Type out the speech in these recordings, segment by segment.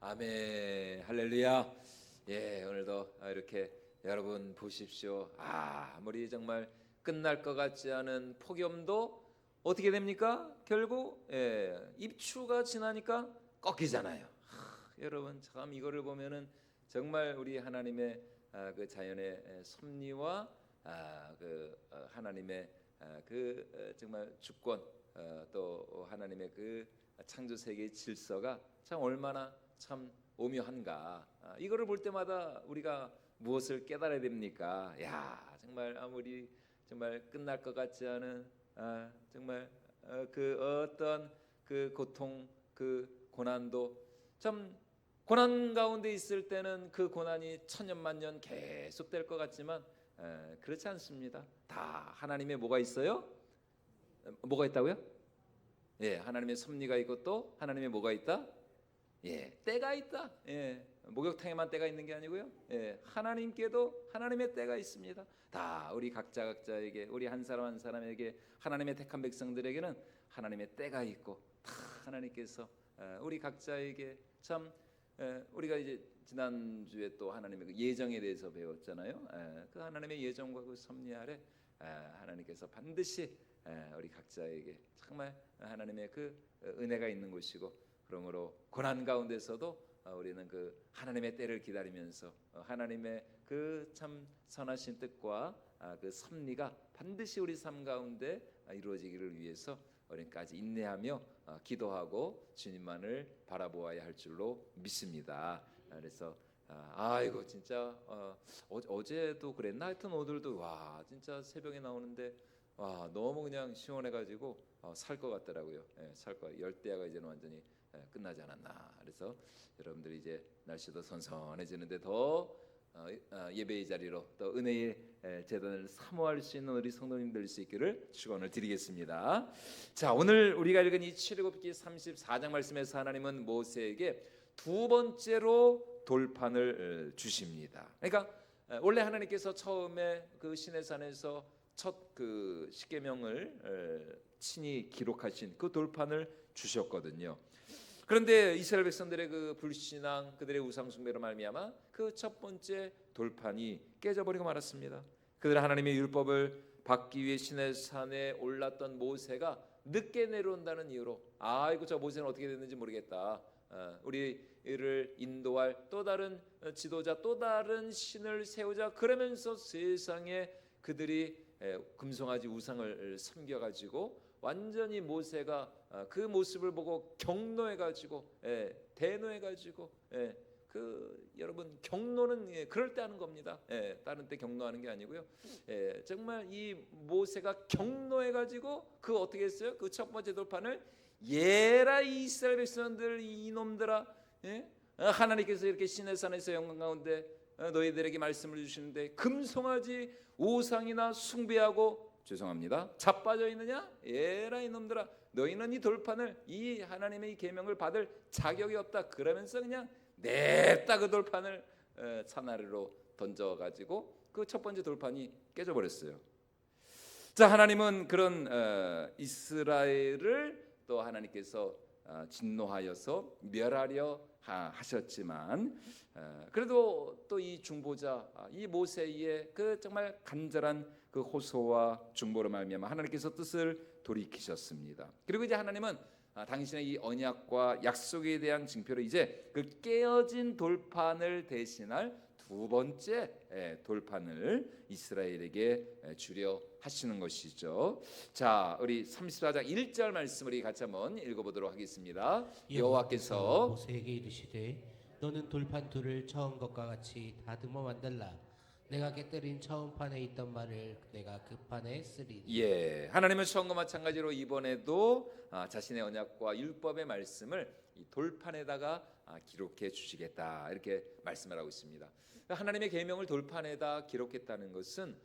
아멘, 할렐루야. 예, 오늘도 이렇게 여러분 보십시오. 아무리 정말 끝날 것 같지 않은 폭염도 어떻게 됩니까? 결국 입추가 지나니까 꺾이잖아요. 여러분 참 이거를 보면은 정말 우리 하나님의 그 자연의 섭리와 하나님의 정말 주권, 또 하나님의 그 창조 세계의 질서가 참 얼마나 참 오묘한가. 이거를 볼 때마다 우리가 무엇을 깨달아야 됩니까? 야, 정말 아무리 정말 끝날 것 같지 않은 정말 그 어떤 그 고통, 그 고난도 참 고난 가운데 있을 때는 그 고난이 천년만년 계속될 것 같지만 그렇지 않습니다. 다 하나님의 뭐가 있어요? 뭐가 있다고요? 예, 하나님의 섭리가 있고 또 하나님의 뭐가 있다? 예, 때가 있다. 예, 목욕탕에만 때가 있는 게 아니고요. 예, 하나님께도 하나님의 때가 있습니다. 다 우리 각자에게, 우리 한 사람 한 사람에게, 하나님의 택한 백성들에게는 하나님의 때가 있고 다 하나님께서 우리 각자에게 참 우리가 이제 지난주에 또 하나님의 그 예정에 대해서 배웠잖아요. 그 하나님의 예정과 그 섭리 아래 하나님께서 반드시 우리 각자에게 정말 하나님의 그 은혜가 있는 곳이고, 그러므로 고난 가운데서도 우리는 그 하나님의 때를 기다리면서 하나님의 그 참 선하신 뜻과 그 섭리가 반드시 우리 삶 가운데 이루어지기를 위해서 우리까지 인내하며 기도하고 주님만을 바라보아야 할 줄로 믿습니다. 그래서 이거 진짜 어제도 그랬나? 하여튼 오늘도 와 진짜 새벽에 나오는데 와 너무 그냥 시원해가지고 살 것 같더라고요. 살 거 열대야가 이제는 완전히 끝나지 않았나. 그래서 여러분들이 이제 날씨도 선선해지는데 더 예배의 자리로 또 은혜의 제단을 사모할 수 있는 우리 성도님들 될 수 있기를 축원을 드리겠습니다. 자, 오늘 우리가 읽은 이 출애굽기 34장 말씀에서 하나님은 모세에게 두 번째로 돌판을 주십니다. 그러니까 원래 하나님께서 처음에 그 시내산에서 첫 그 십계명을 친히 기록하신 그 돌판을 주셨거든요. 그런데 이스라엘 백성들의 그 불신앙, 그들의 우상 숭배로 말미암아 그 첫 번째 돌판이 깨져버리고 말았습니다. 그들 하나님의 율법을 받기 위해 시내산에 올랐던 모세가 늦게 내려온다는 이유로 이거 저 모세는 어떻게 됐는지 모르겠다. 우리를 인도할 또 다른 지도자, 또 다른 신을 세우자. 그러면서 세상에 그들이 금송아지 우상을 섬겨가지고 완전히 모세가 그 모습을 보고 경노해가지고 대노해가지고 여러분 경노는 그럴 때 하는 겁니다. 다른 때 경노하는 게 아니고요. 정말 이 모세가 경노해가지고 그 어떻게 했어요? 그 첫 번째 돌판을 예라 이스라엘 백성들 이놈들아, 하나님께서 이렇게 시내산에서 영광 가운데 너희들에게 말씀을 주시는데 금송아지 우상이나 숭배하고 죄송합니다 자빠져 있느냐? 에라 이놈들아, 너희는 이 돌판을, 이 하나님의 이 계명을 받을 자격이 없다. 그러면서 그냥 냅다 그 돌판을 산아래로 던져가지고 그 첫 번째 돌판이 깨져버렸어요. 자, 하나님은 그런 이스라엘을 또 하나님께서 진노하여서 멸하려 하셨지만 그래도 또 이 중보자 이 모세의 그 정말 간절한 그 호소와 중보로 말미암아 하나님께서 뜻을 돌이키셨습니다. 그리고 이제 하나님은 당신의 이 언약과 약속에 대한 징표로 이제 그 깨어진 돌판을 대신할 두 번째 돌판을 이스라엘에게 주려 하시는 것이죠. 자, 우리 34장 1절 말씀 우리 같이 한번 읽어보도록 하겠습니다. 여호와께서 모세에게 이르시되 너는 돌판 둘을 처음 것과 같이 다듬어 만들라. 내가 깨뜨린 처음 판에 있던 말을 내가 그 판에 쓰리니. 예, 하나님은 처음과 마찬가지로 이번에도 자신의 언약과 율법의 말씀을 이 돌판에다가 기록해 주시겠다 이렇게 말씀을 하고 있습니다. 하나님의 계명을 돌판에다 기록했다는 것은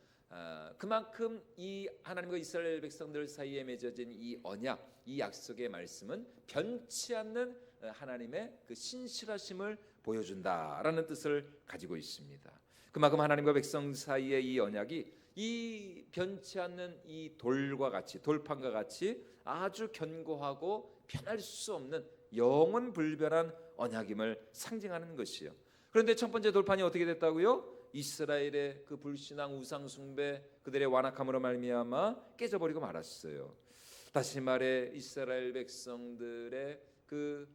그만큼 이 하나님과 이스라엘 백성들 사이에 맺어진 이 언약, 이 약속의 말씀은 변치 않는 하나님의 그 신실하심을 보여준다라는 뜻을 가지고 있습니다. 그만큼 하나님과 백성 사이의 이 언약이 이 변치 않는 이 돌과 같이, 돌판과 같이 아주 견고하고 변할 수 없는 영원 불변한 언약임을 상징하는 것이요. 그런데 첫 번째 돌판이 어떻게 됐다고요? 이스라엘의 그 불신앙 우상 숭배 그들의 완악함으로 말미암아 깨져버리고 말았어요. 다시 말해 이스라엘 백성들의 그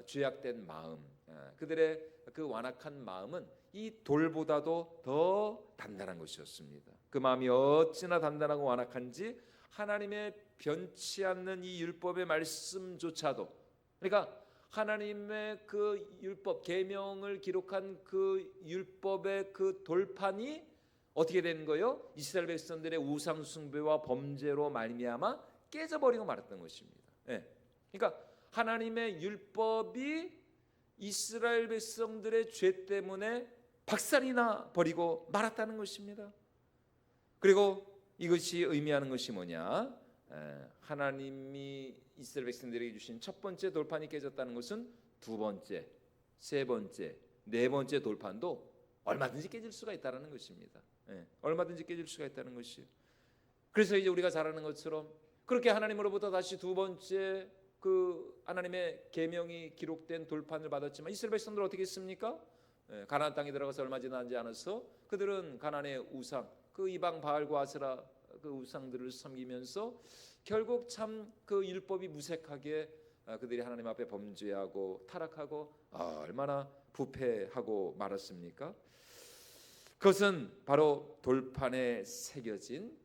죄악된 마음, 그들의 그 완악한 마음은 이 돌보다도 더 단단한 것이었습니다. 그 마음이 어찌나 단단하고 완악한지 하나님의 변치 않는 이 율법의 말씀조차도, 그러니까 하나님의 그 율법 계명을 기록한 그 율법의 그 돌판이 어떻게 되는 거예요? 이스라엘 백성들의 우상 숭배와 범죄로 말미암아 깨져버리고 말았던 것입니다. 예. 그러니까 하나님의 율법이 이스라엘 백성들의 죄 때문에 박살이 나 버리고 말았다는 것입니다. 그리고 이것이 의미하는 것이 뭐냐? 하나님이 이스라엘 백성들에게 주신 첫 번째 돌판이 깨졌다는 것은 두 번째, 세 번째, 네 번째 돌판도 얼마든지 깨질 수가 있다는 것입니다. 얼마든지 깨질 수가 있다는 것이요. 그래서 이제 우리가 잘 아는 것처럼 그렇게 하나님으로부터 다시 두 번째 그 하나님의 계명이 기록된 돌판을 받았지만 이스라엘 백성들 어떻게 했습니까? 가나안 땅에 들어가서 얼마 지나지 않아서 그들은 가나안의 우상, 그 이방 바알과 아세라 그 우상들을 섬기면서 결국 참 그 율법이 무색하게 그들이 하나님 앞에 범죄하고 타락하고 얼마나 부패하고 말았습니까? 그것은 바로 돌판에 새겨진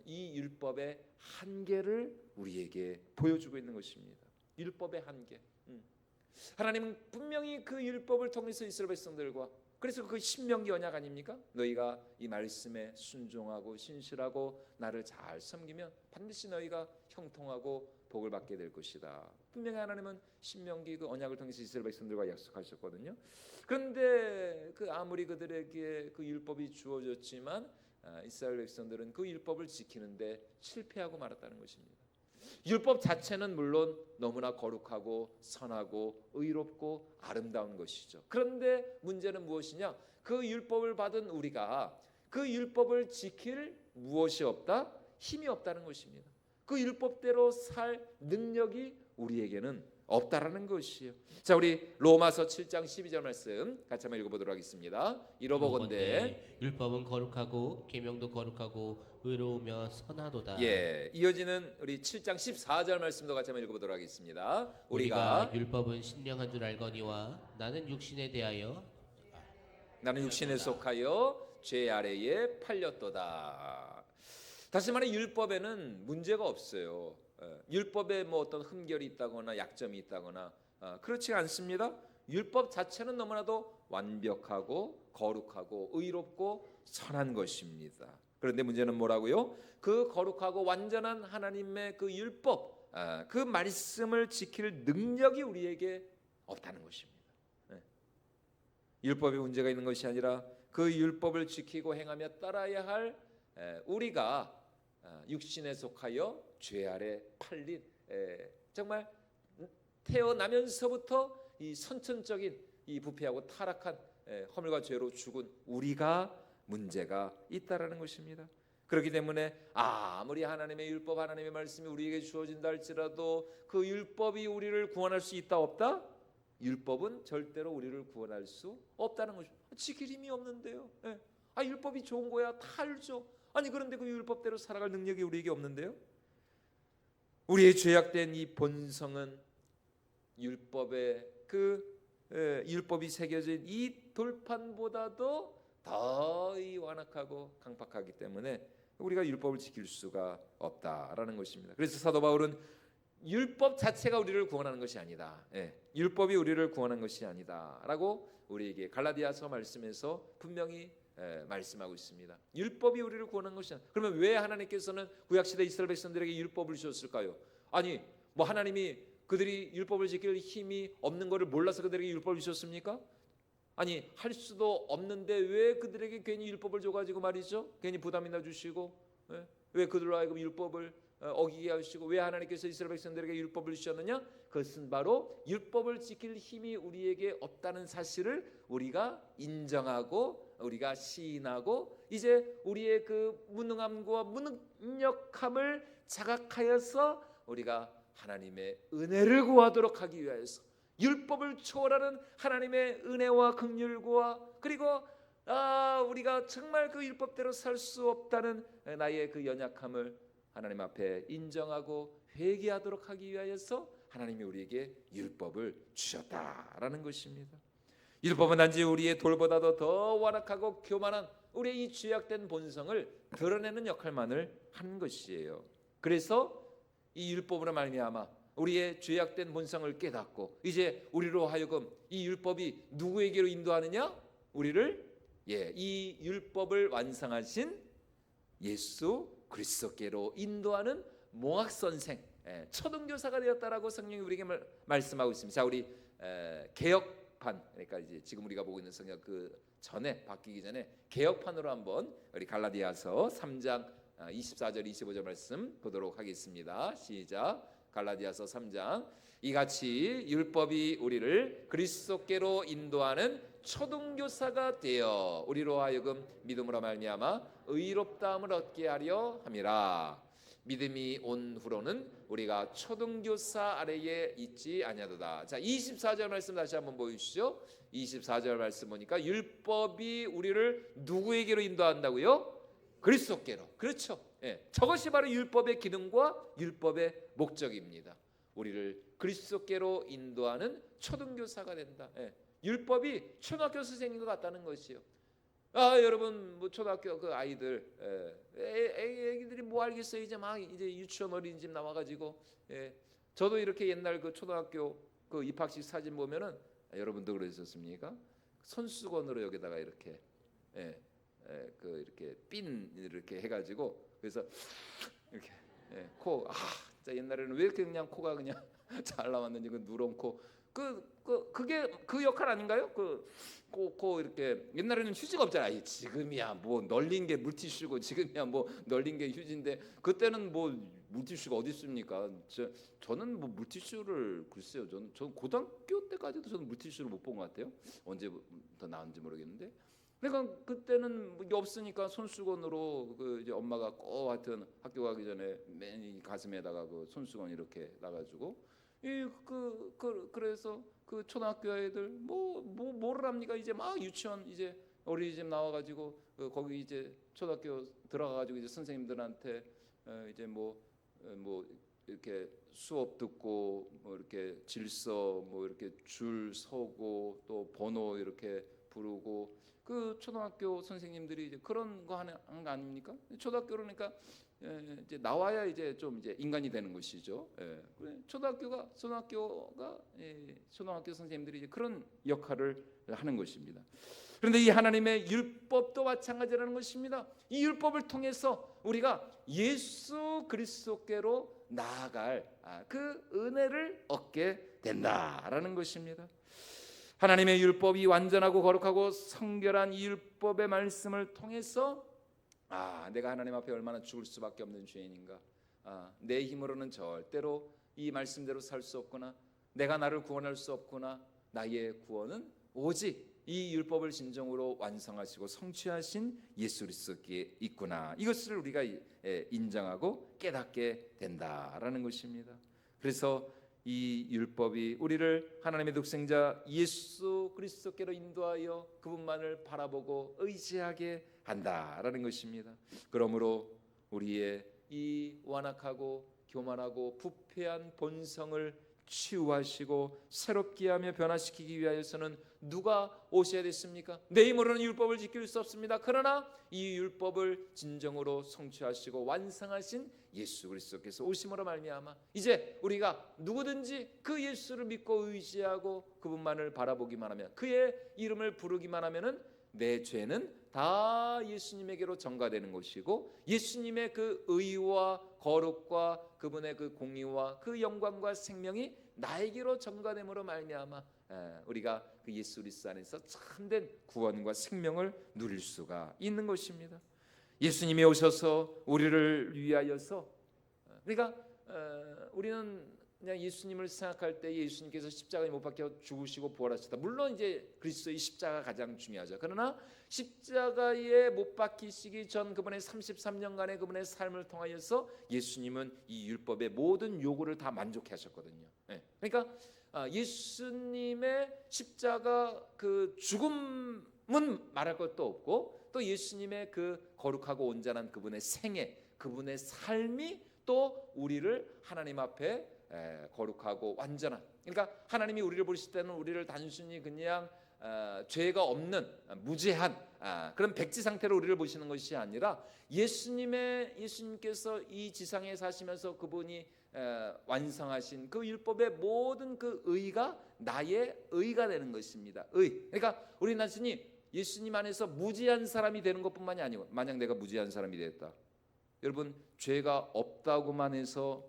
이 율법의 한계를 우리에게 보여주고 있는 것입니다. 율법의 한계. 하나님은 분명히 그 율법을 통해서 이스라엘 백성들과, 그래서 그 신명기 언약 아닙니까? 너희가 이 말씀에 순종하고 신실하고 나를 잘 섬기면 반드시 너희가 형통하고 복을 받게 될 것이다. 분명히 하나님은 신명기 그 언약을 통해서 이스라엘 백성들과 약속하셨거든요. 그런데 그 아무리 그들에게 그 율법이 주어졌지만 이스라엘 백성들은 그 율법을 지키는데 실패하고 말았다는 것입니다. 율법 자체는 물론 너무나 거룩하고 선하고 의롭고 아름다운 것이죠. 그런데 문제는 무엇이냐? 그 율법을 받은 우리가 그 율법을 지킬 무엇이 없다? 힘이 없다는 것입니다. 그 율법대로 살 능력이 우리에게는 없다라는 것이에요. 자, 우리 로마서 7장 12절 말씀 같이 한번 읽어보도록 하겠습니다. 이러보건대 율법은 거룩하고 계명도 거룩하고 의로우며 선하도다. 예, 이어지는 우리 7장 14절 말씀도 같이 한번 읽어보도록 하겠습니다. 우리가 율법은 신령한 줄 알거니와 나는 육신에 속하여 죄 아래에 팔렸도다. 다시 말해 율법에는 문제가 없어요. 율법에 뭐 어떤 흠결이 있다거나 약점이 있다거나 그렇지 않습니다. 율법 자체는 너무나도 완벽하고 거룩하고 의롭고 선한 것입니다. 그런데 문제는 뭐라고요? 그 거룩하고 완전한 하나님의 그 율법, 그 말씀을 지킬 능력이 우리에게 없다는 것입니다. 율법에 문제가 있는 것이 아니라 그 율법을 지키고 행하며 따라야 할 우리가 육신에 속하여 죄 아래 팔린, 정말 태어나면서부터 이 선천적인 이 부패하고 타락한 허물과 죄로 죽은 우리가 문제가 있다라는 것입니다. 그렇기 때문에 아무리 하나님의 율법, 하나님의 말씀이 우리에게 주어진다 할지라도 그 율법이 우리를 구원할 수 있다 없다? 율법은 절대로 우리를 구원할 수 없다는 것입니다. 지킬 힘이 없는데요. 율법이 좋은 거야 다 알죠. 아니 그런데 그 율법대로 살아갈 능력이 우리에게 없는데요. 우리의 죄악된 이 본성은 율법의 율법이 새겨진 이 돌판보다도 더 완악하고 강팍하기 때문에 우리가 율법을 지킬 수가 없다라는 것입니다. 그래서 사도 바울은 율법 자체가 우리를 구원하는 것이 아니다. 율법이 우리를 구원한 것이 아니다라고 우리에게 갈라디아서 말씀에서 분명히 말씀하고 있습니다. 율법이 우리를 구원한 것이 아니라. 그러면 왜 하나님께서는 구약시대 이스라엘 백성들에게 율법을 주셨을까요? 아니 뭐 하나님이 그들이 율법을 지킬 힘이 없는 것을 몰라서 그들에게 율법을 주셨습니까? 아니 할 수도 없는데 왜 그들에게 괜히 율법을 줘가지고 말이죠, 괜히 부담이나 주시고 왜 그들로 하여금 율법을 어기게 하시고 왜 하나님께서 이스라엘 백성들에게 율법을 주셨느냐? 그것은 바로 율법을 지킬 힘이 우리에게 없다는 사실을 우리가 인정하고 우리가 시인하고 이제 우리의 그 무능함과 무능력함을 자각하여서 우리가 하나님의 은혜를 구하도록 하기 위하여서 율법을 초월하는 하나님의 은혜와 긍휼과 그리고 우리가 정말 그 율법대로 살 수 없다는 나의 그 연약함을 하나님 앞에 인정하고 회개하도록 하기 위하여서 하나님이 우리에게 율법을 주셨다라는 것입니다. 율법은 단지 우리의 돌보다도 더 완악하고 교만한 우리의 이 죄악된 본성을 드러내는 역할만을 하는 것이에요. 그래서 이 율법으로 말미암아 우리의 죄악된 본성을 깨닫고 이제 우리로 하여금 이 율법이 누구에게로 인도하느냐? 우리를 이 율법을 완성하신 예수 그리스도께로 인도하는 몽학 선생, 초등교사가 되었다라고 성령이 우리에게 말씀하고 있습니다. 자, 우리 개혁판, 그러니까 이제 지금 우리가 보고 있는 성경 그 전에 바뀌기 전에 개혁판으로 한번 우리 갈라디아서 3장 24절 25절 말씀 보도록 하겠습니다. 시작. 갈라디아서 3장. 이같이 율법이 우리를 그리스도께로 인도하는 초등교사가 되어 우리로 하여금 믿음으로 말미암아 의롭다함을 얻게 하려 함이라. 믿음이 온 후로는 우리가 초등교사 아래에 있지 아니하도다. 자, 24절 말씀 다시 한번 보여주시죠. 24절 말씀 보니까 율법이 우리를 누구에게로 인도한다고요? 그리스도께로. 그렇죠. 저것이 바로 율법의 기능과 율법의 목적입니다. 우리를 그리스도께로 인도하는 초등교사가 된다. 율법이 초등학교 선생님과 같다는 것이요. 여러분 뭐 초등학교 그 아이들 애기들이 뭐 알겠어요. 이제 막 이제 유치원 어린이집 나와가지고 저도 이렇게 옛날 그 초등학교 그 입학식 사진 보면은 여러분도 그러셨습니까? 손수건으로 여기다가 이렇게 그 이렇게 핀 이렇게 해가지고 그래서 이렇게 코 진짜 옛날에는 왜 이렇게 그냥 코가 그냥 잘 나왔는지 그 누런 코 그게 그 역할 아닌가요? 코 이렇게 옛날에는 휴지가 없잖아요. 지금이야 뭐 널린 게 물티슈고 지금이야 뭐 널린 게 휴지인데 그때는 뭐 물티슈가 어디 있습니까? 저는 뭐 물티슈를 글쎄요. 저는 고등학교 때까지도 저는 물티슈를 못 본 것 같아요. 언제부터 나왔는지 모르겠는데. 그러니까 그때는 이게 없으니까 손수건으로 그 이제 엄마가 꼭 하여튼 학교 가기 전에 맨 가슴에다가 그 손수건 이렇게 놔가지고 그래서 그 초등학교 애들 뭐를 합니까? 이제 막 유치원 이제 어린이집 나와가지고 거기 이제 초등학교 들어가가지고 이제 선생님들한테 이제 뭐 이렇게 수업 듣고 뭐 이렇게 질서 뭐 이렇게 줄 서고 또 번호 이렇게 부르고 그 초등학교 선생님들이 이제 그런 거 하는 거 아닙니까? 초등학교 그러니까 이제 나와야 이제 좀 이제 인간이 되는 것이죠. 초등학교 선생님들이 이제 그런 역할을 하는 것입니다. 그런데 이 하나님의 율법도 마찬가지라는 것입니다. 이 율법을 통해서 우리가 예수 그리스도께로 나아갈 그 은혜를 얻게 된다라는 것입니다. 하나님의 율법이 완전하고 거룩하고 성결한 이 율법의 말씀을 통해서 내가 하나님 앞에 얼마나 죽을 수밖에 없는 죄인인가. 내 힘으로는 절대로 이 말씀대로 살 수 없구나. 내가 나를 구원할 수 없구나. 나의 구원은 오직 이 율법을 진정으로 완성하시고 성취하신 예수 그리스도께 있구나. 이것을 우리가 인정하고 깨닫게 된다라는 것입니다. 그래서 이 율법이 우리를 하나님의 독생자 예수 그리스도께로 인도하여 그분만을 바라보고 의지하게 한다라는 것입니다. 그러므로 우리의 이 완악하고 교만하고 부패한 본성을 치유하시고 새롭게 하며 변화시키기 위하여서는 누가 오셔야 됐습니까? 내 힘으로는 율법을 지킬 수 없습니다. 그러나 이 율법을 진정으로 성취하시고 완성하신 예수 그리스도께서 오심으로 말미암아 이제 우리가 누구든지 그 예수를 믿고 의지하고 그분만을 바라보기만 하면 그의 이름을 부르기만 하면은 내 죄는 다 예수님에게로 전가되는 것이고 예수님의 그 의와 거룩과 그분의 그 공의와 그 영광과 생명이 나에게로 전가됨으로 말미암아 우리가 그 예수 그리스도 안에서 참된 구원과 생명을 누릴 수가 있는 것입니다. 예수님이 오셔서 우리를 위하여서 그러니까 우리는 그냥 예수님을 생각할 때 예수님께서 십자가에 못 박혀 죽으시고 부활하셨다. 물론 이제 그리스도의 십자가 가장 중요하죠. 그러나 십자가에 못 박히시기 전 그분의 33년간의 그분의 삶을 통하여서 예수님은 이 율법의 모든 요구를 다 만족해 하셨거든요. 그러니까 예수님의 십자가 그 죽음은 말할 것도 없고 또 예수님의 그 거룩하고 온전한 그분의 생애, 그분의 삶이 또 우리를 하나님 앞에 거룩하고 완전한, 그러니까 하나님이 우리를 보실 때는 우리를 단순히 그냥 죄가 없는 무죄한 그런 백지 상태로 우리를 보시는 것이 아니라 예수님께서 이 지상에 사시면서 그분이 완성하신 그 율법의 모든 그 의가 나의 의가 되는 것입니다. 그러니까 우리는 단순히 예수님 안에서 무죄한 사람이 되는 것뿐만이 아니고, 만약 내가 무죄한 사람이 됐다, 여러분 죄가 없다고만 해서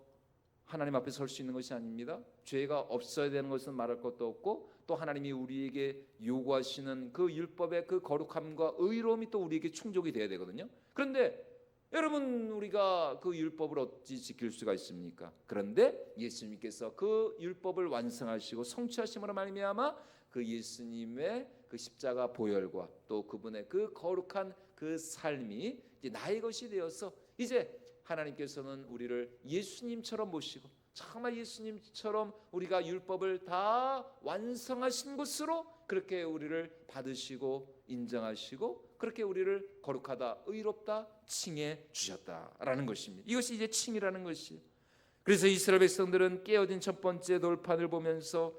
하나님 앞에 설 수 있는 것이 아닙니다. 죄가 없어야 되는 것은 말할 것도 없고 또 하나님이 우리에게 요구하시는 그 율법의 그 거룩함과 의로움이 또 우리에게 충족이 돼야 되거든요. 그런데 여러분 우리가 그 율법을 어찌 지킬 수가 있습니까? 그런데 예수님께서 그 율법을 완성하시고 성취하심으로 말미암아 그 예수님의 그 십자가 보혈과 또 그분의 그 거룩한 그 삶이 이제 나의 것이 되어서 이제 하나님께서는 우리를 예수님처럼 모시고 정말 예수님처럼 우리가 율법을 다 완성하신 것으로 그렇게 우리를 받으시고 인정하시고 그렇게 우리를 거룩하다, 의롭다 칭해 주셨다라는 것입니다. 이것이 이제 칭이라는 것이에요. 그래서 이스라엘 백성들은 깨어진 첫 번째 돌판을 보면서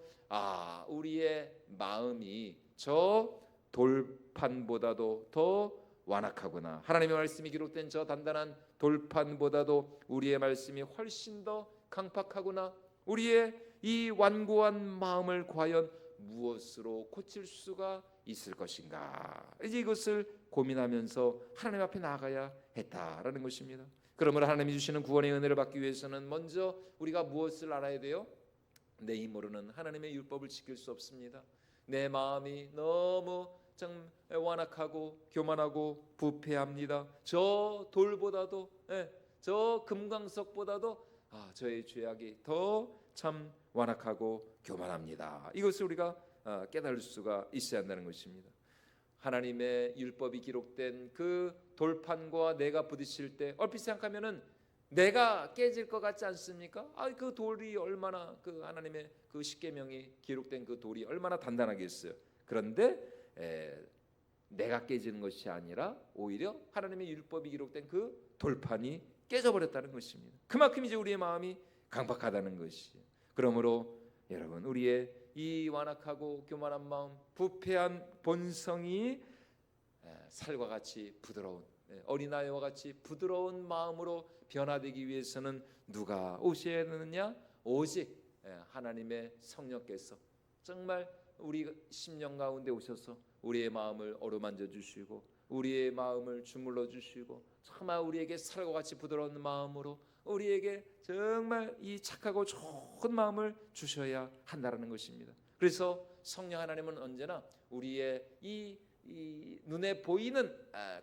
우리의 마음이 저 돌판보다도 더 완악하구나. 하나님의 말씀이 기록된 저 단단한 돌판보다도 우리의 말씀이 훨씬 더 강팍하구나. 우리의 이 완고한 마음을 과연 무엇으로 고칠 수가 있을 것인가. 이제 이것을 고민하면서 하나님 앞에 나아가야 했다라는 것입니다. 그러므로 하나님이 주시는 구원의 은혜를 받기 위해서는 먼저 우리가 무엇을 알아야 돼요? 내 힘으로는 하나님의 율법을 지킬 수 없습니다. 내 마음이 너무 좀 완악하고 교만하고 부패합니다. 저 돌보다도 저 금강석보다도 저의 죄악이 더 참 완악하고 교만합니다. 이것을 우리가 깨달을 수가 있어야 한다는 것입니다. 하나님의 율법이 기록된 그 돌판과 내가 부딪힐 때 얼핏 생각하면은 내가 깨질 것 같지 않습니까? 그 돌이 얼마나 그 하나님의 그 십계명이 기록된 그 돌이 얼마나 단단하겠어요. 그런데 내가 깨지는 것이 아니라 오히려 하나님의 율법이 기록된 그 돌판이 깨져버렸다는 것입니다. 그만큼 이제 우리의 마음이 강박하다는 것이에요. 그러므로 여러분 우리의 이 완악하고 교만한 마음, 부패한 본성이 살과 같이 부드러운 어린아이와 같이 부드러운 마음으로 변화되기 위해서는 누가 오셔야 되느냐? 오직 하나님의 성령께서 정말 우리 심령 가운데 오셔서 우리의 마음을 어루만져 주시고 우리의 마음을 주물러 주시고 정말 우리에게 살과 같이 부드러운 마음으로 우리에게 정말 이 착하고 좋은 마음을 주셔야 한다는 것입니다. 그래서 성령 하나님은 언제나 우리의 이 눈에 보이는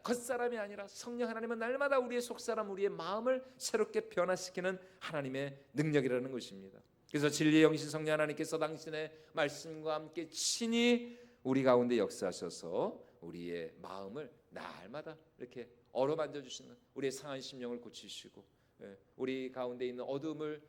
겉사람이 아니라 성령 하나님은 날마다 우리의 속사람, 우리의 마음을 새롭게 변화시키는 하나님의 능력이라는 것입니다. 그래서 진리의 영이신 성령 하나님께서 당신의 말씀과 함께 친히 우리 가운데 역사하셔서 우리의 마음을 날마다 이렇게 어루만져 주시는, 우리의 상한 심령을 고치시고 우리 가운데 있는 어둠을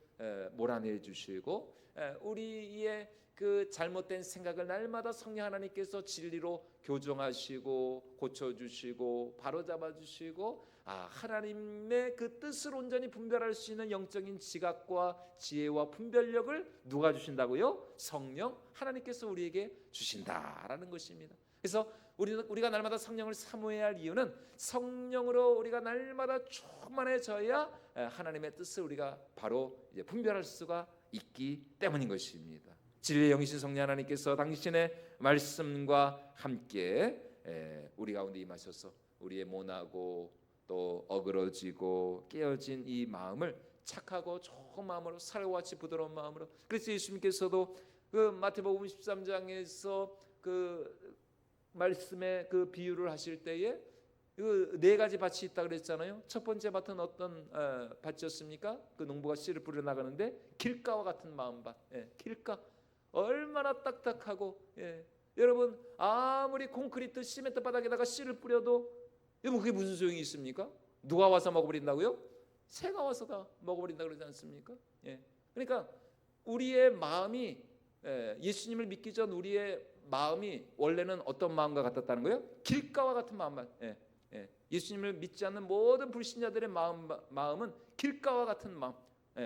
몰아내 주시고 우리의 그 잘못된 생각을 날마다 성령 하나님께서 진리로 교정하시고 고쳐주시고 바로잡아주시고 하나님의 그 뜻을 온전히 분별할 수 있는 영적인 지각과 지혜와 분별력을 누가 주신다고요? 성령 하나님께서 우리에게 주신다라는 것입니다. 그래서 우리가 날마다 성령을 사모해야 할 이유는 성령으로 우리가 날마다 충만해져야 하나님의 뜻을 우리가 바로 이제 분별할 수가 있기 때문인 것입니다. 진리의 영이신 성령 하나님께서 당신의 말씀과 함께 우리 가운데 임하셔서 우리의 모나고 또 어그러지고 깨어진 이 마음을 착하고 좋은 마음으로 살과 같이 부드러운 마음으로, 그래서 예수님께서도 그 마태복음 13장에서 그 말씀의 그 비유를 하실 때에 그 네 가지 밭이 있다 그랬잖아요. 첫 번째 밭은 어떤 밭이었습니까? 그 농부가 씨를 뿌려 나가는데 길가와 같은 마음밭. 길가 얼마나 딱딱하고 여러분 아무리 콘크리트 시멘트 바닥에다가 씨를 뿌려도 여러분 그게 무슨 소용이 있습니까? 누가 와서 먹어버린다고요? 새가 와서 다 먹어버린다 그러지 않습니까? 그러니까 우리의 마음이 예수님을 믿기 전 우리의 마음이 원래는 어떤 마음과 같았다는 거예요? 길가와 같은 마음만. 예수님을 믿지 않는 모든 불신자들의 마음은 길가와 같은 마음.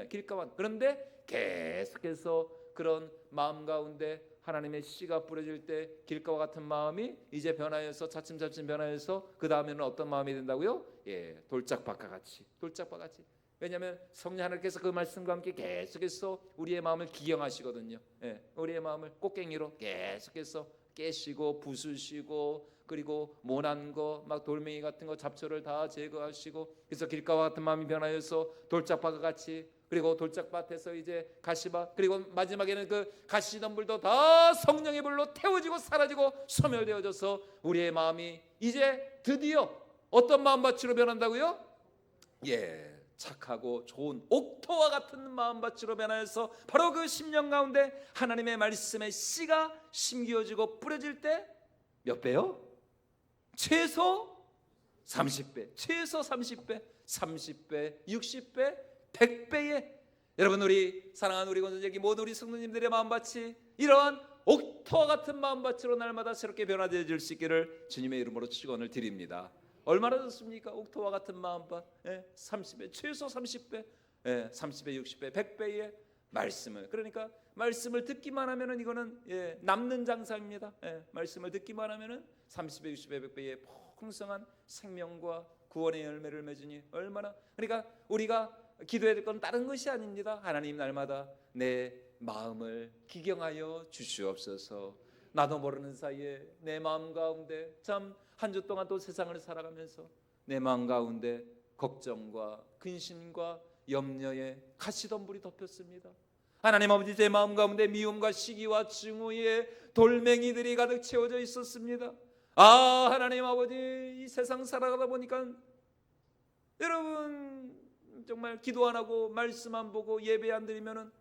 길가와. 그런데 계속해서 그런 마음 가운데 하나님의 씨가 뿌려질 때 길가와 같은 마음이 이제 변하여서 차츰차츰 변하여서 그 다음에는 어떤 마음이 된다고요? 돌짝밭과 같이. 돌짝밭과 같이. 왜냐하면 성령 하나님께서 그 말씀과 함께 계속해서 우리의 마음을 기경하시거든요. 우리의 마음을 꽃갱이로 계속해서 깨시고 부수시고 그리고 모난 거 막 돌멩이 같은 거 잡초를 다 제거하시고 그래서 길가와 같은 마음이 변하여서 돌짝밭과 같이 그리고 돌짝밭에서 이제 가시밭 그리고 마지막에는 그 가시덤불도 다 성령의 불로 태워지고 사라지고 소멸되어져서 우리의 마음이 이제 드디어 어떤 마음밭으로 변한다고요? 착하고 좋은 옥토와 같은 마음밭으로 변하여서 바로 그 심령 가운데 하나님의 말씀의 씨가 심기어지고 뿌려질 때 몇 배요? 최소 30배, 최소 30배, 30배, 60배, 100배의 여러분 우리 사랑하는 우리 권선제기 모든 우리 성도님들의 마음밭이 이러한 옥토와 같은 마음밭으로 날마다 새롭게 변화되어질 수 있기를 주님의 이름으로 축원을 드립니다. 얼마나 좋습니까? 옥토와 같은 마음밭 30배, 최소 30배, 30배, 60배, 100배의 말씀을 그러니까 말씀을 듣기만 하면은 이거는 남는 장사입니다. 말씀을 듣기만 하면은 30배, 60배, 100배의 풍성한 생명과 구원의 열매를 맺으니 얼마나 그러니까 우리가 기도해야 될 건 다른 것이 아닙니다. 하나님 날마다 내 마음을 기경하여 주시옵소서. 나도 모르는 사이에 내 마음 가운데 참 한 주 동안 또 세상을 살아가면서 내 마음 가운데 걱정과 근심과 염려에 가시덤불이 덮였습니다. 하나님 아버지 제 마음 가운데 미움과 시기와 증오의 돌멩이들이 가득 채워져 있었습니다. 하나님 아버지 이 세상 살아가다 보니까 여러분 정말 기도 안 하고 말씀 안 보고 예배 안 드리면은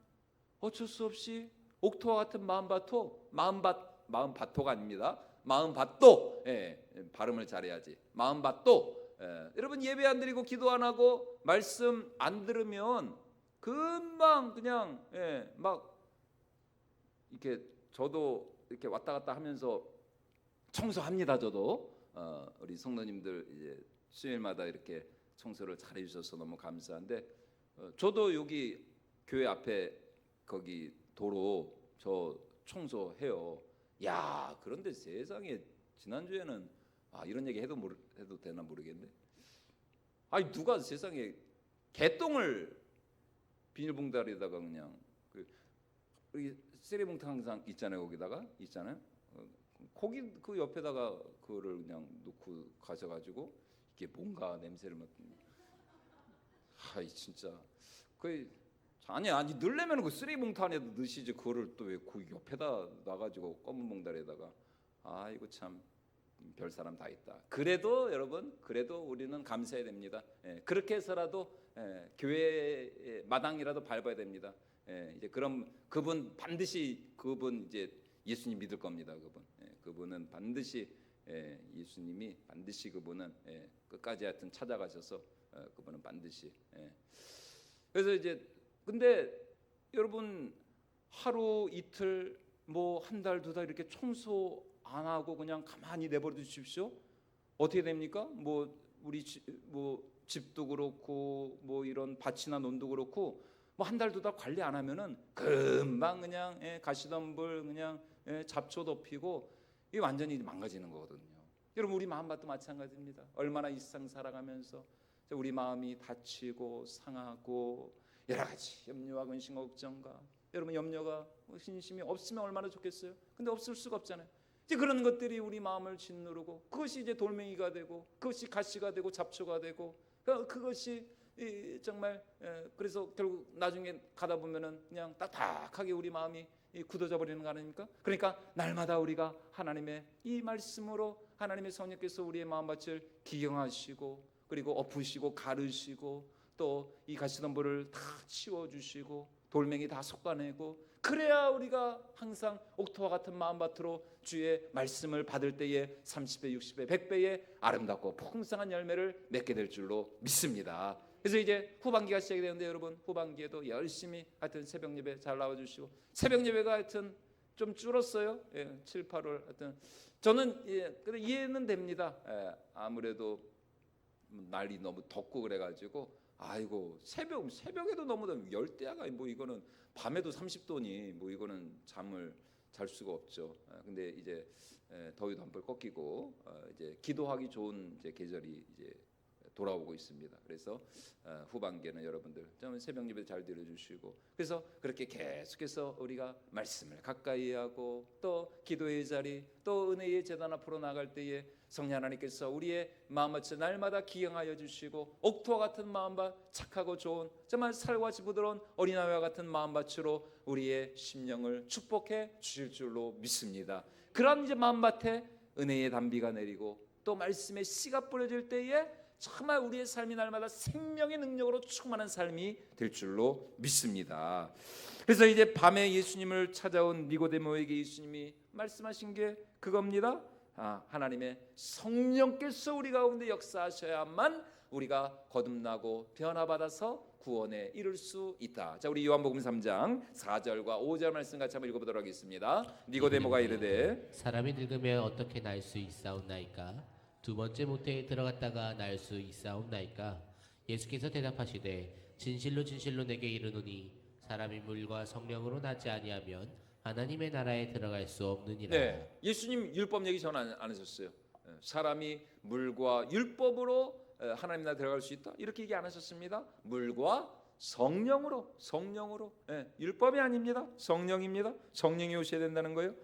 어쩔 수 없이 옥토와 같은 마음밭토가 아닙니다. 마음밭도 발음을 잘해야지. 마음밭도 여러분 예배 안 드리고 기도 안 하고 말씀 안 들으면 금방 그냥 막 이렇게 저도 이렇게 왔다 갔다 하면서 청소합니다. 저도 우리 성도님들 이제 수요일마다 이렇게 청소를 잘해 주셔서 너무 감사한데 저도 여기 교회 앞에 거기 도로 저 청소해요. 야 그런데 세상에 지난주에는 이런 얘기 해도 되나 모르겠는데 누가 세상에 개똥을 비닐봉다리에다가 그냥 우리 쓰레기봉투 항상 있잖아요. 거기다가 있잖아요. 거기 그 옆에다가 그거를 그냥 놓고 가셔가지고 이게 뭔가 냄새를 맡는. 진짜 아니 넣으려면 그 쓰레기봉투 안에도 넣으시지 그거를 또 왜 그 옆에다 놔가지고 검은 봉다리에다가 이거 참 별사람 다 있다. 그래도 여러분 그래도 우리는 감사해야 됩니다. 그렇게 해서라도 교회 마당이라도 밟아야 됩니다. 이제 그럼 그분 반드시 이제 예수님 믿을 겁니다. 그분은 반드시 예수님이 반드시 그분은 끝까지 하여튼 찾아가셔서 그분은 반드시 그래서 이제 근데 여러분 하루 이틀 뭐 한 달 두 달 이렇게 청소 안 하고 그냥 가만히 내버려 두십시오. 어떻게 됩니까? 뭐 우리 집도 그렇고 뭐 이런 밭이나 논도 그렇고 뭐 한 달 두 달 관리 안 하면은 금방 그냥 가시덤불 그냥 잡초 덮이고 이게 완전히 망가지는 거거든요. 여러분 우리 마음밭도 마찬가지입니다. 얼마나 이 세상 살아가면서 우리 마음이 다치고 상하고 여러 가지 염려와 근심 걱정과 여러분 염려가 근심이 없으면 얼마나 좋겠어요. 근데 없을 수가 없잖아요. 이제 그런 것들이 우리 마음을 짓누르고 그것이 이제 돌멩이가 되고 그것이 가시가 되고 잡초가 되고 그것이 정말 그래서 결국 나중에 가다 보면은 그냥 딱딱하게 우리 마음이 굳어져 버리는 거 아닙니까? 그러니까 날마다 우리가 하나님의 이 말씀으로 하나님의 성령께서 우리의 마음밭을 기경하시고 그리고 엎으시고 가르시고 또 이 가시덤불을 다 치워주시고 돌멩이 다 솎아내고 그래야 우리가 항상 옥토와 같은 마음밭으로 주의 말씀을 받을 때에 30배, 60배, 100배의 아름답고 풍성한 열매를 맺게 될 줄로 믿습니다. 그래서 이제 후반기가 시작이 되는데 여러분 후반기에도 열심히 하여튼 새벽 예배 잘 나와주시고 새벽 예배가 하여튼 좀 줄었어요. 7, 8월 하여튼 저는 그래 이해는 됩니다. 아무래도 날이 너무 덥고 그래가지고 아이고 새벽에도 너무 열대야가 뭐 이거는 밤에도 30도니 뭐 이거는 잠을 잘 수가 없죠. 근데 이제 더위도 한벌 꺾이고 이제 기도하기 좋은 이제 계절이 이제 돌아오고 있습니다. 그래서 후반기에는 여러분들 좀 새벽 예배 잘 드려주시고 그래서 그렇게 계속해서 우리가 말씀을 가까이 하고 또 기도의 자리 또 은혜의 제단 앞으로 나갈 때에 성령 하나님께서 우리의 마음밭을 날마다 기영하여 주시고 옥토와 같은 마음밭 착하고 좋은 정말 살같이 부드러운 어린아이와 같은 마음밭으로 우리의 심령을 축복해 주실 줄로 믿습니다. 그런 이제 마음밭에 은혜의 단비가 내리고 또 말씀의 씨가 뿌려질 때에 정말 우리의 삶이 날마다 생명의 능력으로 충만한 삶이 될 줄로 믿습니다. 그래서 이제 밤에 예수님을 찾아온 니고데모에게 예수님이 말씀하신 게 그겁니다. 하나님의 성령께서 우리 가운데 역사하셔야만 우리가 거듭나고 변화받아서 구원에 이를 수 있다. 자, 우리 요한복음 3장 4절과 5절 말씀 같이 한번 읽어보도록 하겠습니다. 니고데모가 이르되 사람이 늙으면 어떻게 날 수 있사옵나이까? 두 번째 모태에 들어갔다가 날 수 있사옵나이까? 예수께서 대답하시되 진실로 진실로 내게 이르노니 사람이 물과 성령으로 나지 아니하면 하나님의 나라에 들어갈 수 없느니라. 네, 예수님 율법 얘기 전 안 하셨어요. 사람이 물과 율법으로 하나님 나라 들어갈 수 있다 이렇게 얘기 안 하셨습니다. 물과 성령으로 율법이 아닙니다. 성령입니다. 성령이 오셔야 된다는 거예요.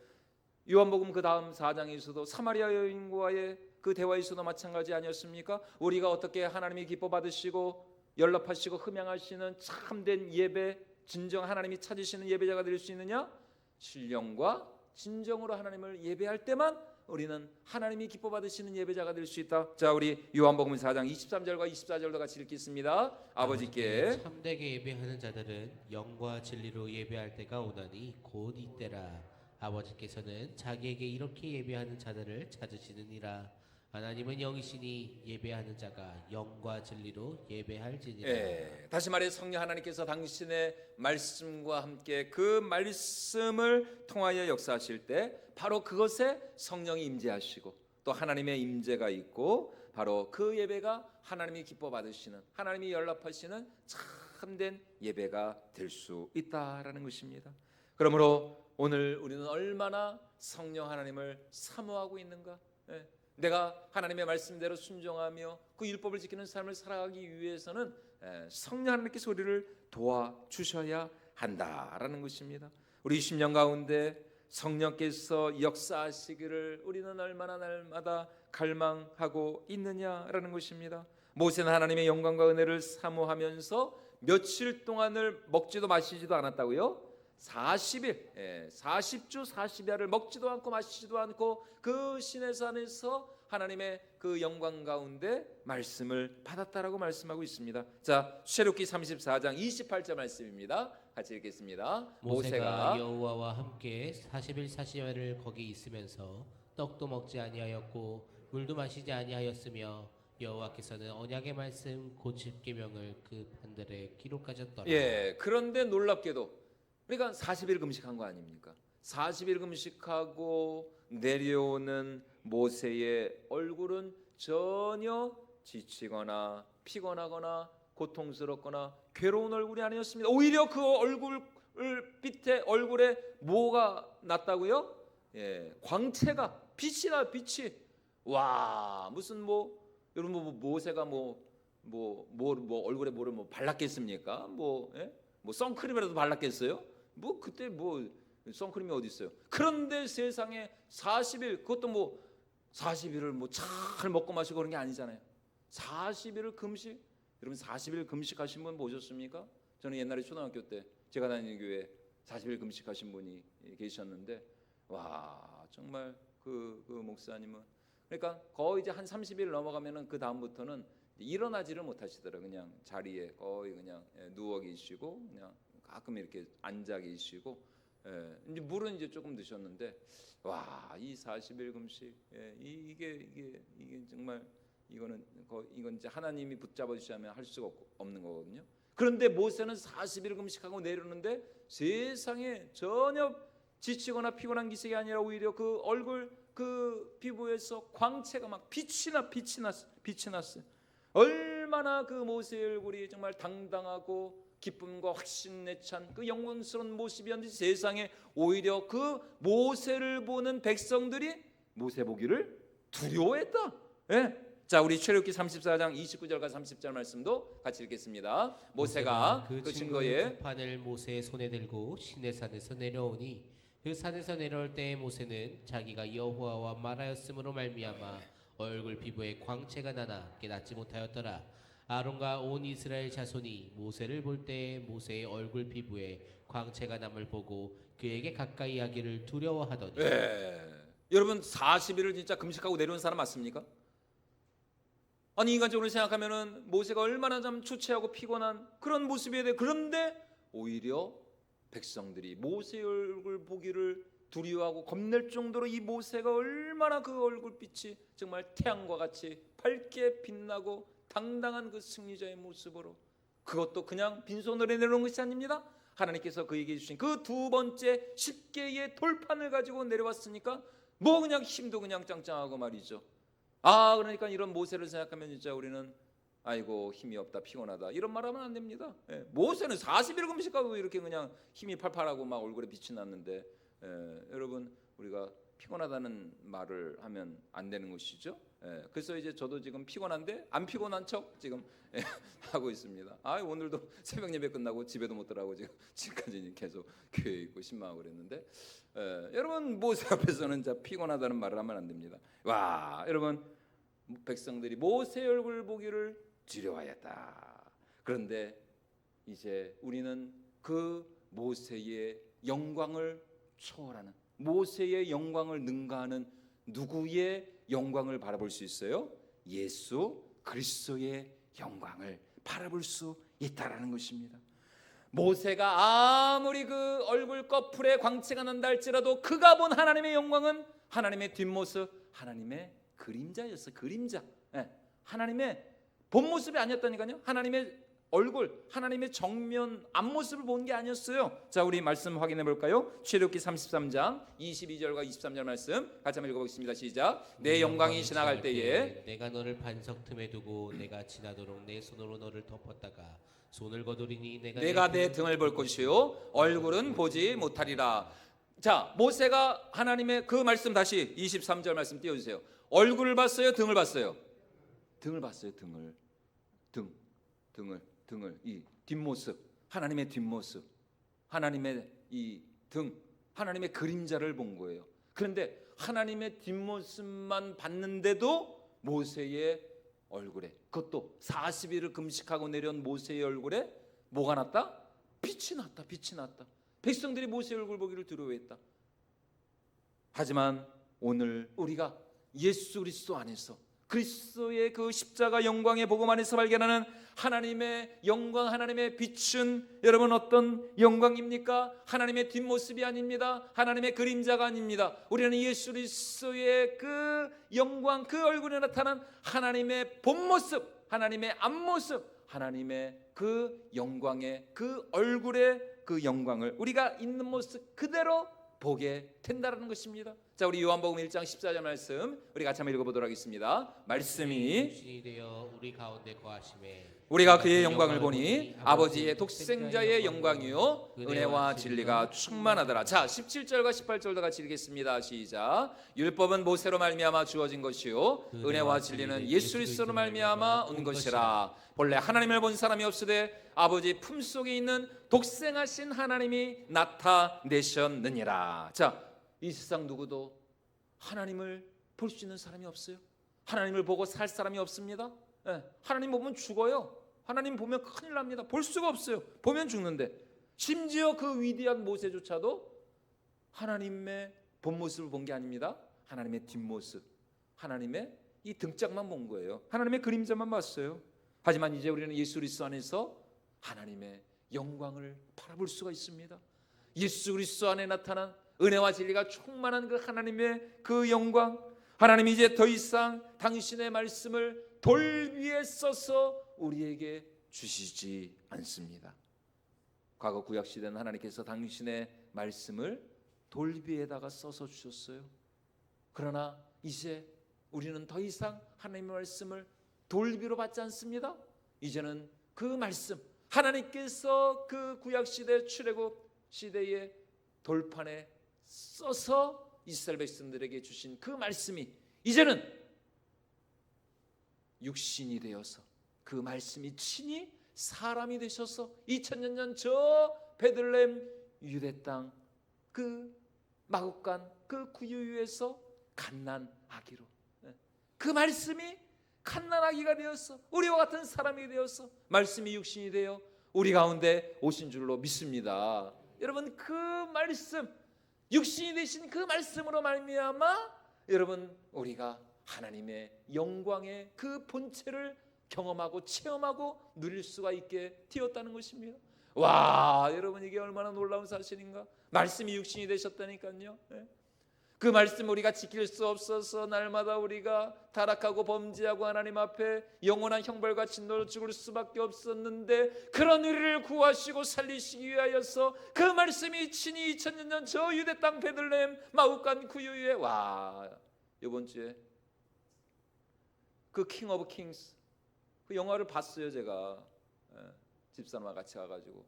요한복음 그 다음 4장에서도 사마리아 여인과의 그 대화에서도 마찬가지 아니었습니까? 우리가 어떻게 하나님이 기뻐 받으시고 연락하시고 흠양하시는 참된 예배, 진정 하나님이 찾으시는 예배자가 될 수 있느냐? 신령과 진정으로 하나님을 예배할 때만 우리는 하나님이 기뻐 받으시는 예배자가 될 수 있다. 자, 우리 요한복음 4장 23절과 24절도 같이 읽겠습니다. 아버지께 참되게 예배하는 자들은 영과 진리로 예배할 때가 오나니 곧 이때라. 아버지께서는 자기에게 이렇게 예배하는 자들을 찾으시느니라. 하나님은 영이시니 예배하는 자가 영과 진리로 예배할지니라. 다시 말해 성령 하나님께서 당신의 말씀과 함께 그 말씀을 통하여 역사하실 때 바로 그것에 성령이 임재하시고 또 하나님의 임재가 있고 바로 그 예배가 하나님이 기뻐 받으시는 하나님이 연락하시는 참된 예배가 될 수 있다라는 것입니다. 그러므로 오늘 우리는 얼마나 성령 하나님을 사모하고 있는가? 내가 하나님의 말씀대로 순종하며 그 율법을 지키는 삶을 살아가기 위해서는 성령 하나님께서 우리를 도와주셔야 한다라는 것입니다. 우리 10년 가운데 성령께서 역사하시기를 우리는 얼마나 날마다 갈망하고 있느냐라는 것입니다. 모세는 하나님의 영광과 은혜를 사모하면서 며칠 동안을 먹지도 마시지도 않았다고요? 40일, 40주 40야를 먹지도 않고 마시지도 않고 그 시내산에서 하나님의 그 영광 가운데 말씀을 받았다라고 말씀하고 있습니다. 자, 출애굽기 34장 28절 말씀입니다. 같이 읽겠습니다. 모세가 여호와와 함께 40일 40야를 거기 있으면서 떡도 먹지 아니하였고 물도 마시지 아니하였으며 여호와께서는 언약의 말씀 곧 십계명을 그 판들에 기록하셨더라. 그런데 놀랍게도 그러니까 40일 금식한 거 아닙니까? 40일 금식하고 내려오는 모세의 얼굴은 전혀 지치거나 피곤하거나 고통스럽거나 괴로운 얼굴이 아니었습니다. 오히려 그 얼굴 밑에 얼굴에 뭐가 났다고요? 광채가 빛이 나 빛이. 와, 무슨 여러분 모세가 얼굴에 뭐를 발랐겠습니까? 뭐 선크림이라도 발랐겠어요? 그때 선크림이 어디 있어요? 그런데 세상에 40일 그것도 40일을 잘 먹고 마시고 그런 게 아니잖아요. 40일을 금식. 여러분 40일 금식하신 분 보셨습니까? 저는 옛날에 초등학교 때 제가 다니는 교회 40일 금식하신 분이 계셨는데 와 정말 그 목사님은 그러니까 거의 이제 한 30일 넘어가면은 그 다음부터는 일어나지를 못하시더라고요. 그냥 자리에 거의 그냥 누워 계시고 그냥 가끔 이렇게 앉아 계시고 이제 물은 이제 조금 드셨는데 와 이 40일 금식 이게 정말 이건 이제 하나님이 붙잡아 주시면 할 수가 없는 거거든요. 그런데 모세는 40일 금식하고 내려오는데 세상에 전혀 지치거나 피곤한 기색이 아니라 오히려 그 얼굴 그 피부에서 광채가 막 빛이 났어요. 얼마나 그 모세의 얼굴이 정말 당당하고 기쁨과 확신에 찬 그 영광스러운 모습이었는지 세상에 오히려 그 모세를 보는 백성들이 모세 보기를 두려워했다. 예. 자, 우리 출애굽기 34장 29절과 30절 말씀도 같이 읽겠습니다. 모세가 그 증거에 두 판을 모세의 손에 들고 시내산에서 내려오니 그 산에서 내려올 때 모세는 자기가 여호와와 말하였으므로 말미암아 얼굴 피부에 광채가 나나 깨닫지 못하였더라. 아론과 온 이스라엘 자손이 모세를 볼 때 모세의 얼굴 피부에 광채가 남을 보고 그에게 가까이 하기를 두려워하더니. 여러분 40일을 진짜 금식하고 내려온 사람 맞습니까? 아니 인간적으로 생각하면은 모세가 얼마나 좀 초췌하고 피곤한 그런 모습이어야 돼. 그런데 오히려 백성들이 모세의 얼굴 보기를 두려워하고 겁낼 정도로 이 모세가 얼마나 그 얼굴빛이 정말 태양과 같이 밝게 빛나고 당당한 그 승리자의 모습으로, 그것도 그냥 빈손으로 내려온 것이 아닙니다. 하나님께서 그에게 주신 그 두 번째 10개의 돌판을 가지고 내려왔으니까 뭐 그냥 힘도 그냥 짱짱하고 말이죠. 그러니까 이런 모세를 생각하면 진짜 우리는 아이고 힘이 없다 피곤하다 이런 말하면 안 됩니다. 모세는 40일 금식하고 이렇게 그냥 힘이 팔팔하고 막 얼굴에 빛이 났는데 여러분 우리가 피곤하다는 말을 하면 안 되는 것이죠. 그래서 이제 저도 지금 피곤한데 안 피곤한 척 지금 하고 있습니다. 오늘도 새벽 예배 끝나고 집에도 못 들어가고 지금까지 계속 교회에 있고 신망하고 그랬는데 여러분 모세 앞에서는 진짜 피곤하다는 말을 하면 안 됩니다. 와, 여러분 백성들이 모세의 얼굴 보기를 두려워했다. 그런데 이제 우리는 그 모세의 영광을 초월하는, 모세의 영광을 능가하는 누구의 영광을 바라볼 수 있어요? 예수 그리스도의 영광을 바라볼 수 있다라는 것입니다. 모세가 아무리 그 얼굴 꺼풀에 광채가 난다 할지라도 그가 본 하나님의 영광은 하나님의 뒷모습, 하나님의 그림자였어. 그림자. 하나님의 본 모습이 아니었다니까요. 하나님의 얼굴, 하나님의 정면 앞모습을 본 게 아니었어요. 자, 우리 말씀 확인해 볼까요? 출애굽기 33장 22절과 23절 말씀 같이 한번 읽어보겠습니다. 시작. 내 영광이 지나갈 때에 내가 너를 반석 틈에 두고 내가 지나도록 내 손으로 너를 덮었다가 손을 거두리니 내가 내 등을 볼 것이요 얼굴은 보지 못하리라. 자, 모세가 하나님의 그 말씀 다시 23절 말씀 띄워주세요. 얼굴을 봤어요? 등을 봤어요? 등을 봤어요. 등을 이 뒷모습, 하나님의 뒷모습, 하나님의 이 등, 하나님의 그림자를 본 거예요. 그런데 하나님의 뒷모습만 봤는데도 모세의 얼굴에, 그것도 40일을 금식하고 내려온 모세의 얼굴에 뭐가 났다? 빛이 났다. 백성들이 모세의 얼굴 보기를 두려워했다. 하지만 오늘 우리가 예수 그리스도 안에서 그리스도의 그 십자가 영광의 복음 안에서 발견하는 하나님의 영광, 하나님의 빛은 여러분 어떤 영광입니까? 하나님의 뒷모습이 아닙니다. 하나님의 그림자가 아닙니다. 우리는 예수 그리스도의 그 영광, 그 얼굴에 나타난 하나님의 본모습, 하나님의 앞모습, 하나님의 그 영광의 그 얼굴의 그 영광을 우리가 있는 모습 그대로 보게 된다는 것입니다. 자, 우리 요한복음 1장 14절 말씀 우리 같이 한번 읽어보도록 하겠습니다. 말씀이 육신이 되어 우리 가운데 거하심에 우리가 그의 영광을 보니 아버지의 독생자의 영광이요 은혜와 진리가 충만하더라. 자, 17절과 18절도 같이 읽겠습니다. 시작. 율법은 모세로 말미암아 주어진 것이요 은혜와 진리는 예수 그리스도로 말미암아 온 것이라. 본래 하나님을 본 사람이 없으되 아버지 품속에 있는 독생하신 하나님이 나타내셨느니라. 자, 이 세상 누구도 하나님을 볼 수 있는 사람이 없어요. 하나님을 보고 살 사람이 없습니다. 하나님 보면 죽어요. 하나님 보면 큰일 납니다. 볼 수가 없어요. 보면 죽는데, 심지어 그 위대한 모세조차도 하나님의 본 모습을 본 게 아닙니다. 하나님의 뒷모습, 하나님의 이 등짝만 본 거예요. 하나님의 그림자만 봤어요. 하지만 이제 우리는 예수 그리스도 안에서 하나님의 영광을 바라볼 수가 있습니다. 예수 그리스도 안에 나타난 은혜와 진리가 충만한 그 하나님의 그 영광, 하나님이 이제 더 이상 당신의 말씀을 돌 위에 써서 우리에게 주시지 않습니다. 과거 구약 시대는 하나님께서 당신의 말씀을 돌비에다가 써서 주셨어요. 그러나 이제 우리는 더 이상 하나님의 말씀을 돌비로 받지 않습니다. 이제는 그 말씀, 하나님께서 그 구약시대 출애굽 시대의 돌판에 써서 이스라엘 백성들에게 주신 그 말씀이 이제는 육신이 되어서 그 말씀이 친히 사람이 되셔서 2000년 전 저 베들레헴 유대 땅 그 마국간 그 구유유에서 갓난아기로, 그 말씀이 갓난아기가 되어서 우리와 같은 사람이 되어서 말씀이 육신이 되어 우리 가운데 오신 줄로 믿습니다. 여러분, 그 말씀, 육신이 되신 그 말씀으로 말미암아 여러분 우리가 하나님의 영광의 그 본체를 경험하고 체험하고 누릴 수가 있게 되었다는 것입니다. 와, 여러분, 이게 얼마나 놀라운 사실인가. 말씀이 육신이 되셨다니까요. 그 말씀 우리가 지킬 수 없어서 날마다 우리가 타락하고 범죄하고 하나님 앞에 영원한 형벌과 진노로 죽을 수밖에 없었는데, 그런 우리를 구하시고 살리시기 위하여서 그 말씀이 친히 2000년 전 저 유대 땅 베들레헴 마국간 구유에, 와, 이번 주에 그 킹 오브 킹스 그 영화를 봤어요. 제가 집사람과 같이 가가지고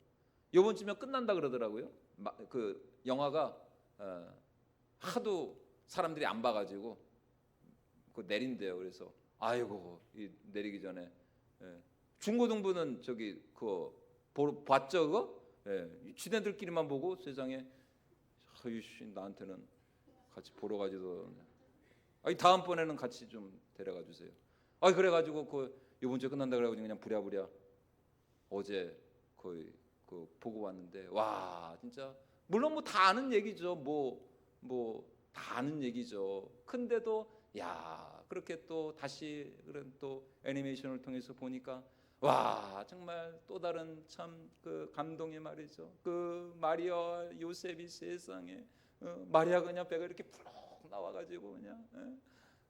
이번 주면 끝난다 그러더라고요. 그 영화가 하도 사람들이 안 봐가지고 그 내린대요. 그래서 아이고, 이 내리기 전에 중고등부는 저기 그거 봤죠 그거? 지네들끼리만 보고 세상에, 아이씨, 나한테는 같이 보러 가지도, 아니 다음번에는 같이 좀 데려가 주세요. 아, 그래가지고 그 이번 주에 끝난다 그래가지고 그냥 부랴부랴 어제 거의 그 보고 왔는데, 와, 진짜 물론 뭐 다 아는 얘기죠. 뭐 다 아는 얘기죠. 근데도 야, 그렇게 또 다시 그런 또 애니메이션을 통해서 보니까 와, 정말 또 다른 참 그 감동의 말이죠. 그 마리아와 요셉이 세상에 마리아가 그냥 배가 이렇게 푸럭 나와가지고 그냥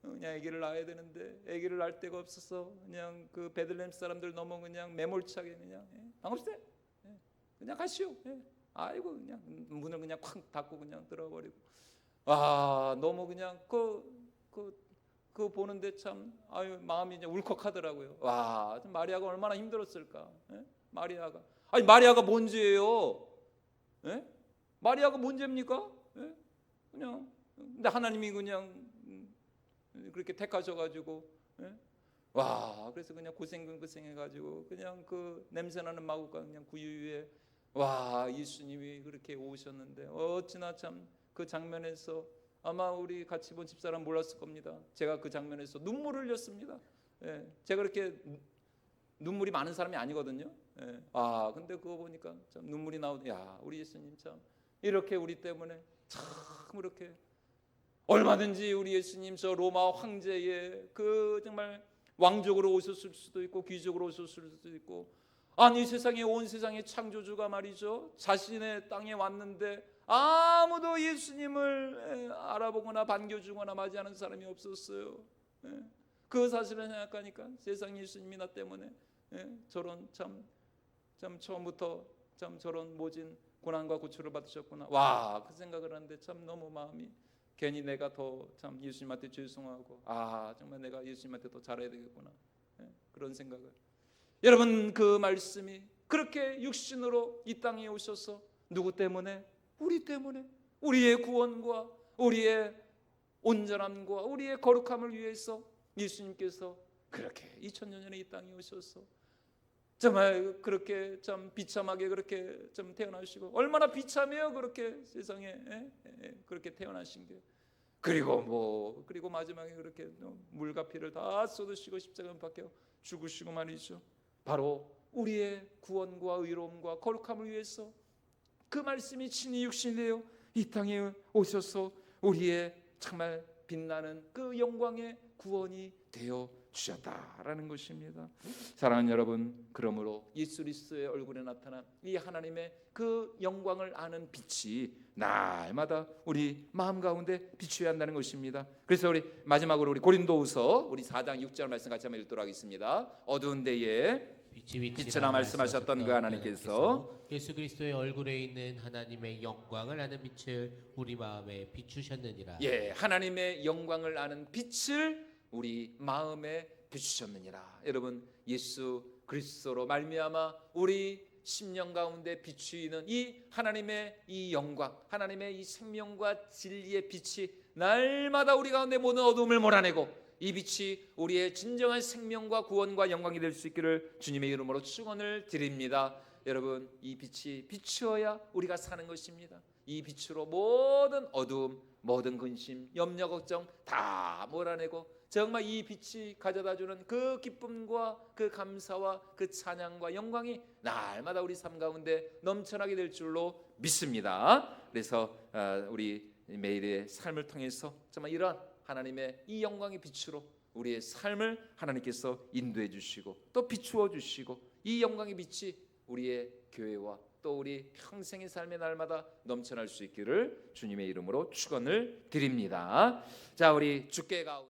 아기를 낳아야 되는데 아기를 낳을 데가 없어서 그냥 그 베들레헴 사람들 너무 그냥 매몰차게 그냥 방울세 그냥 가시오. 아이고, 그냥 문을 그냥 콱 닫고 그냥 들어버리고, 와, 너무 그냥 그 보는데 참 아유 마음이 이제 울컥하더라고요. 와, 마리아가 얼마나 힘들었을까. 마리아가, 아니 마리아가 뭔 죄예요? 마리아가 뭔 죄입니까? 그냥 근데 하나님이 그냥 그렇게 택하셔가지고, 와, 그래서 그냥 고생해가지고 그냥 그 냄새나는 마구간 그냥 구유유에, 와, 예수님이 그렇게 오셨는데 어찌나 참 그 장면에서 아마 우리 같이 본 집사람 몰랐을 겁니다. 제가 그 장면에서 눈물을 흘렸습니다. 제가 그렇게 눈물이 많은 사람이 아니거든요. 아, 근데 그거 보니까 참 눈물이 나오네. 야, 우리 예수님 참 이렇게 우리 때문에 참 이렇게 얼마든지 우리 예수님 저 로마 황제의 그 정말 왕족으로 오셨을 수도 있고 귀족으로 오셨을 수도 있고, 아니 세상에 온 세상의 창조주가 말이죠, 자신의 땅에 왔는데 아무도 예수님을 알아보거나 반겨주거나 맞이하는 사람이 없었어요. 그 사실을 생각하니까 세상 예수님이 나 때문에 저런 참 처음부터 참 저런 모진 고난과 고초를 받으셨구나. 와, 그 생각을 하는데 참 너무 마음이, 괜히 내가 더 참 예수님한테 죄송하고, 아, 정말 내가 예수님한테 더 잘해야 되겠구나. 그런 생각을. 여러분, 그 말씀이 그렇게 육신으로 이 땅에 오셔서 누구 때문에? 우리 때문에, 우리의 구원과 우리의 온전함과 우리의 거룩함을 위해서 예수님께서 그렇게 2000년 전에 이 땅에 오셔서 정말 그렇게 참 비참하게 그렇게 좀 태어나시고, 얼마나 비참해요 그렇게 세상에 그렇게 태어나신 게. 그리고 마지막에 그렇게 물과 피를 다 쏟으시고 십자가에 박혀 죽으시고 말이죠. 바로 우리의 구원과 의로움과 거룩함을 위해서 그 말씀이 친히 육신이 되어 이 땅에 오셔서 우리의 정말 빛나는 그 영광의 구원이 되어 주셨다라는 것입니다. 사랑하는 여러분, 그러므로 예수 그리스도의 얼굴에 나타난 이 하나님의 그 영광을 아는 빛이 날마다 우리 마음 가운데 비추어야 한다는 것입니다. 그래서 우리 마지막으로 우리 고린도후서 우리 4장 6절 말씀 같이 한번 읽도록 하겠습니다. 어두운 데에 빛이라 말씀하셨던 그 하나님께서 예수 그리스도의 얼굴에 있는 하나님의 영광을 아는 빛을 우리 마음에 비추셨느니라. 예, 하나님의 영광을 아는 빛을 우리 마음에 비추셨느니라. 여러분, 예수 그리스도로 말미암아 우리 심령 가운데 비추이는 이 하나님의 이 영광, 하나님의 이 생명과 진리의 빛이 날마다 우리 가운데 모든 어둠을 몰아내고 이 빛이 우리의 진정한 생명과 구원과 영광이 될 수 있기를 주님의 이름으로 축원을 드립니다. 여러분, 이 빛이 비추어야 우리가 사는 것입니다. 이 빛으로 모든 어두움, 모든 근심, 염려, 걱정 다 몰아내고 정말 이 빛이 가져다주는 그 기쁨과 그 감사와 그 찬양과 영광이 날마다 우리 삶 가운데 넘쳐나게 될 줄로 믿습니다. 그래서 우리 매일의 삶을 통해서 정말 이러한 하나님의 이 영광의 빛으로 우리의 삶을 하나님께서 인도해 주시고 또 비추어 주시고 이 영광의 빛이 우리의 교회와 또 우리 평생의 삶의 날마다 넘쳐날 수 있기를 주님의 이름으로 축원을 드립니다. 자, 우리 주께 가운데